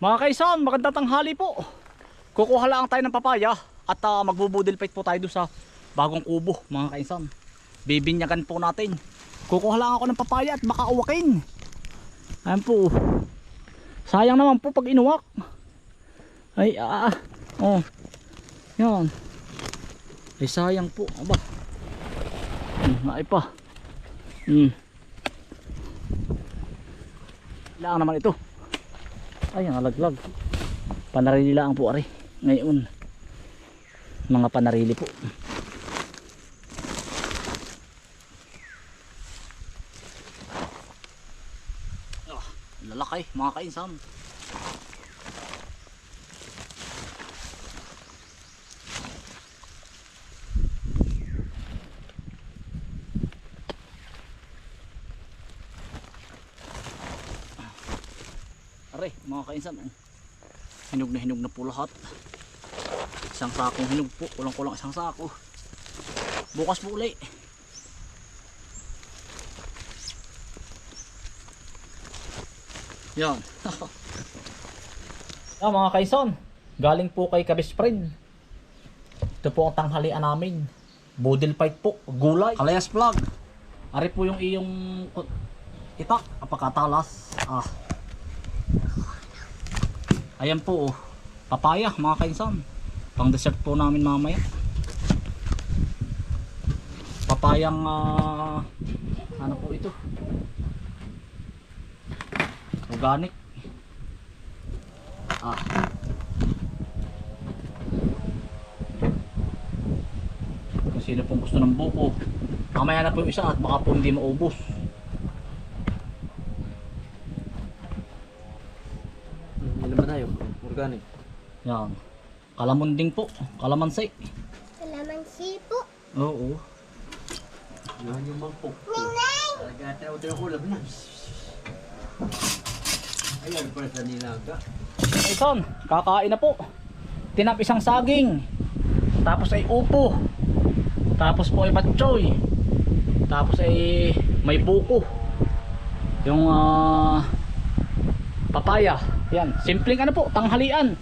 Mga kaisan, magandang tanghali po. Kukuha lang tayo ng papaya at magbubudil fight po tayo doon sa bagong kubo, mga kaisan. Bibinyagan po natin. Kukuha lang ako ng papaya at baka uwakin. Ayan po. Sayang naman po pag inuwak. Ay, oh. Yan. Ay, sayang po. Aba. Ay pa. Ilaan naman ito. Ay, nalaglag. Panarili lang po ari. Ngayon. Mga panarili po. Lalaki, mga kainsan. Are, mga kainsan, hinog na po lahat. Isang sakong hinog po, kulang isang sako. Bukas po ulit. Yan. Mga kainsan, galing po kay Kabis Friend. Ito po ang tanghalian namin. Budil fight po, gulay. Kalayas vlog. Ari po yung iyong itak, apakatalas. Ayan po, papaya mga kainsan. Pang dessert po namin mamaya. Papayang ano po ito? Organic. Kung sino pong gusto ng buko, mamaya na po yung isa at baka po hindi maubos. Ilan ba tayo? Organic. Yan. Kalamunding po. Kalamansi. Kalamansi po. Oo. Yan yung mangkok. Ninay! Talaga tayo ng ulam na. Ayan pa sa nilaga. Ayun, kakain na po. Tinap isang saging. Tapos ay upo. Tapos po ay patsoy. Tapos ay may buko. Yung papaya. Yan, simpleng ano po, tanghalian.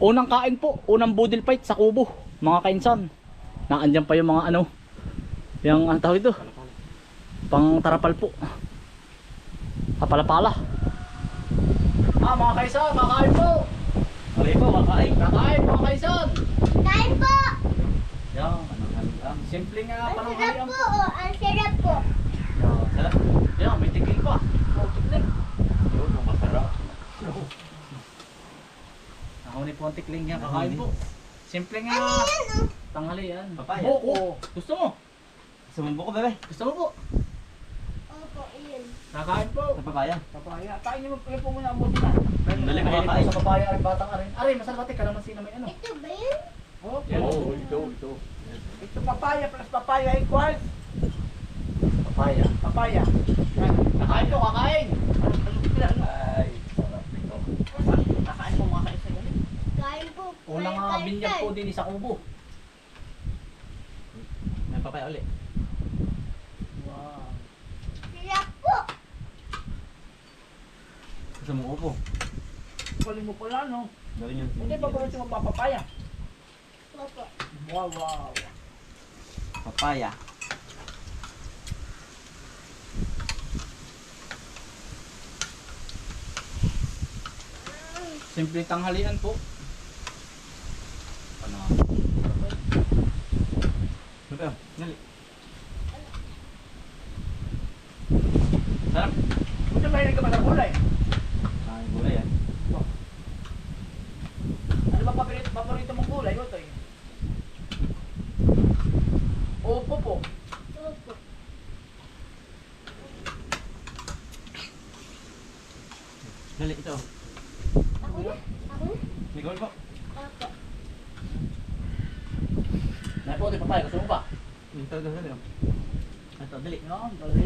Unang kain po, unang budil fight sa kubo, mga kainsan. Naandyan pa yung mga ano, yung ano tawag ito, pang tarapal po. Kapala-pala. Mga kaisan, kakain po. Okay po, kakain mga kaisan. Kain po! Yan, simpleng Ang sarap pananghalian po, po. ang sarap po. Yan, yan, may tigil pa. Tikling. Yun ang masarap. Nakaunin po ang tikling niya, kakain po. Simpleng tanghalian. Papaya. Buko. Gusto mo? Sumumbo ko, bebe. Gusto mo po? Opo, iyon. Kakain po. Sa papaya. Papaya. Kain niyo po muna ang buti na. Dali, Mahilig makakain. po sa papaya ay batang arin. Aray, masarap ate, kalamansi na may ano. Ito ba yun? Okay. Oo, ito. Ito papaya plus papaya equals Papaya. papaya. Kakain po, kakain. Ay, sarap ito. Nakain po mga kaisa yan. Kain po. Unang binyag po din sa kubo. May papaya ulit. Wow. Sarap po. Gusto mo upo? Galing mo pala, no? Gawin yung Hindi ba gusto mo papapaya? Opo. Wow. papaya. Simpleng tanghalian po. Ano? Bebe, dali. Sarap. Gusto ba yun ka ba sa gulay? Ay, gulay yan. Ano ba paborito mong gulay, Utoy? Opo po. Opo. Dali, ito. Ako na? Ako na? Miguel po. Opo. Nay po, papaya. Gusto mo pa? Ito, dali. Ito, dali. Yan, dali.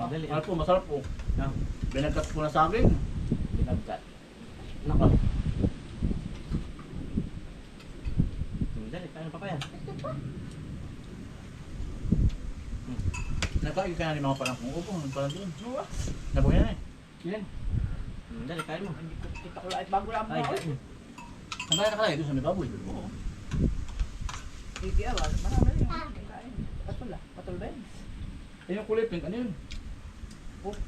Dali. Ano po, masarap po. Yan. Binagkat po na saging. Binagkat. Nako. Dali, tayo ng papaya. Ito po. Naka Ay, kaya ni mga parang kung upo, parang doon. Oo. Nabuhay na eh. Yan. Dali, kain mo. Hindi ko kita ko lang. Bago lang Ay, ako. kain. Ang kaya nakalagay doon sa may baboy. Oo. Sige, awan. Marami rin. Kain. Patula. Patul ba yun? Eh, yung kulay pink, ano yun? Opo.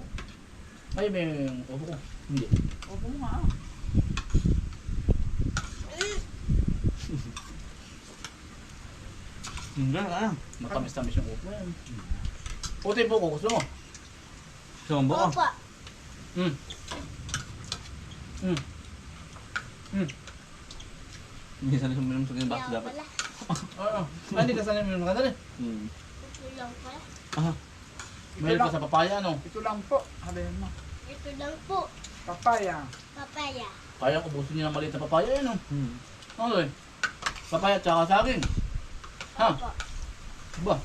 Ay, may upo ko. Hindi. Opo mo nga. Hindi, kain. Matamis-tamis yung upo yan. Puti po ko, gusto mo? Sumbo ko. Opo. Hmm. Hmm. Hmm. Hindi sana suminom sa kanyang box Kaya dapat. pala. Oo. Ah, hindi ka sana yung mga dali. Ito lang pala. Aha. Mahilig ka sa papaya, no? Ito lang po. Habayin mo. Ito lang po. Papaya. Papaya. Kaya ubusin niya ng maliit na papaya, no? Hmm. Ano eh? Papaya tsaka saging. Ha? Opo. Ba?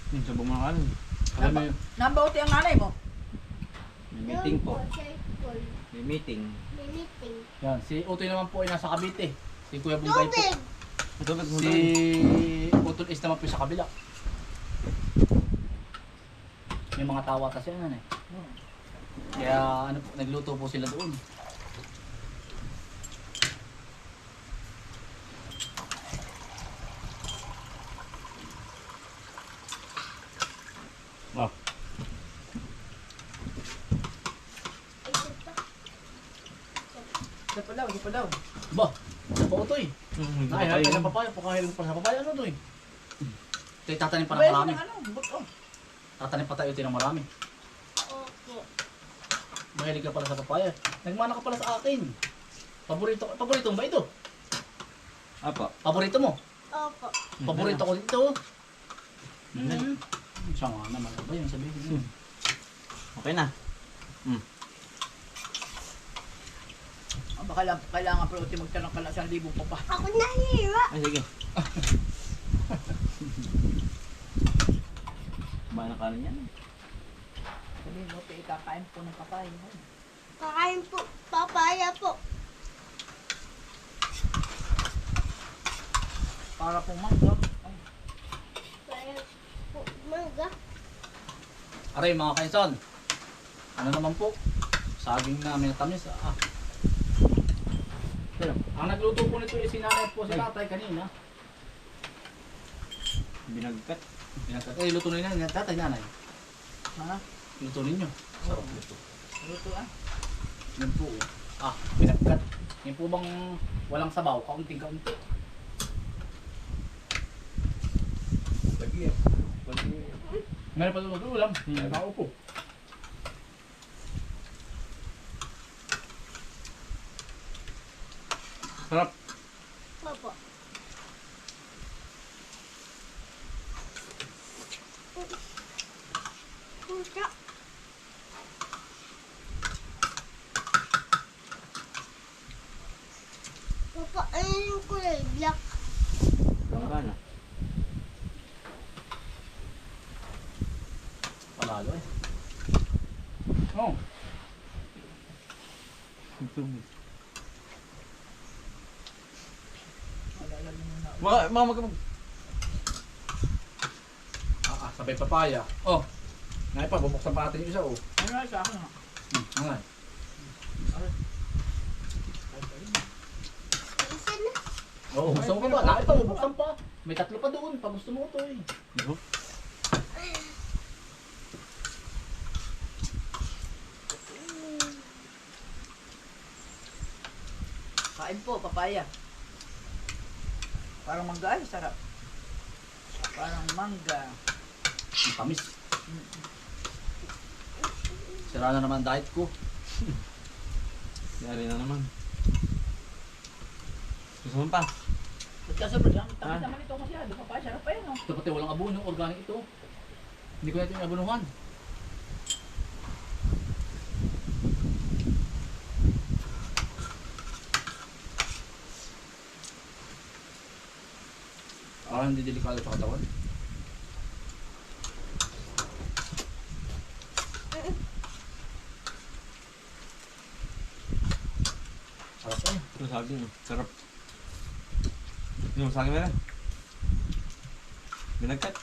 Yung sabong mga kanin. Alam mo yun? Nambauti ang nanay mo. May meeting po. Sa school. May meeting. May meeting. Yan, si Utoy naman po ay nasa Cavite. Si Kuya Bungay po. Tubig. Ito ba't mo Si Utol is naman po sa kabila. May mga tawa kasi yan eh. Kaya ano po, nagluto po sila doon. Wow. Ito pa. Ito pa daw. Ito pa daw. Ba? Ano pa Utoy? Hmm. Ay, ay, ng papaya. Pakahilig pa sa papaya. Ano Utoy? Tayo tatanim pa ng Habayin mo marami. ng ano. Buto. Tatanim pa tayo ng marami. Opo. Mahilig ka pala sa papaya. Nagmana ka pala sa akin. Paborito mo ba ito? Apa. Paborito mo? Opo. Paborito ko dito. Siya nga naman. Ano ba yun sabihin mo? Okay na. Ah, baka lang, kailangan pa ulit magtanong ka lang sa libong pa pa. Ako nahiwa. Ay, sige. Kumain ng kanin yan. Sabihin mo, ikakain po ng papaya. Kakain po. Papaya po. Para pong mangga. Ay, Kaya po. Mangga. Aray mga kainsan. Ano naman po? Saging na may tamis. Ah. Pero, ang nagluto po nito ay sinanay po si tatay kanina. Binagkat. Eh, luto na yun. Tatay nanay. ha? Luto ninyo. Sarap luto. Luto ah. Yun po. Ah, pinagkat. Yan po bang walang sabaw? Kaunting-kaunti. Lagi. Meron pa doon ulam. Tao po. Sarap. Opo. Pusa. Papa, ano yung kulay black? Tama na. Panalo eh. Oh. Malalagyan mo na. Mga Sabay papaya. Oh. Ngayon pa, bubuksan pa natin yung isa oh. Ano na sa akin ha? Ngayon. Isa na. Oo, gusto mo pa ba? Ngayon pa, bubuksan pa. May tatlo pa doon. Pag gusto mo ito eh. Kain po, papaya. Parang mangga ay, sarap. Parang mangga. Ang tamis. Sira na naman diet ko. Yari na naman. Gusto mo pa? Ba't ka sobrang tamis Ah. naman ito masyado. Papaya, sarap pa yan oh. Ito pati walang abono. Organic ito. Hindi ko natin yung abonuhan. Hindi delikado sa katawan. Sarap eh. Ito saging. Sarap. Yung saging na rin. Binagkat.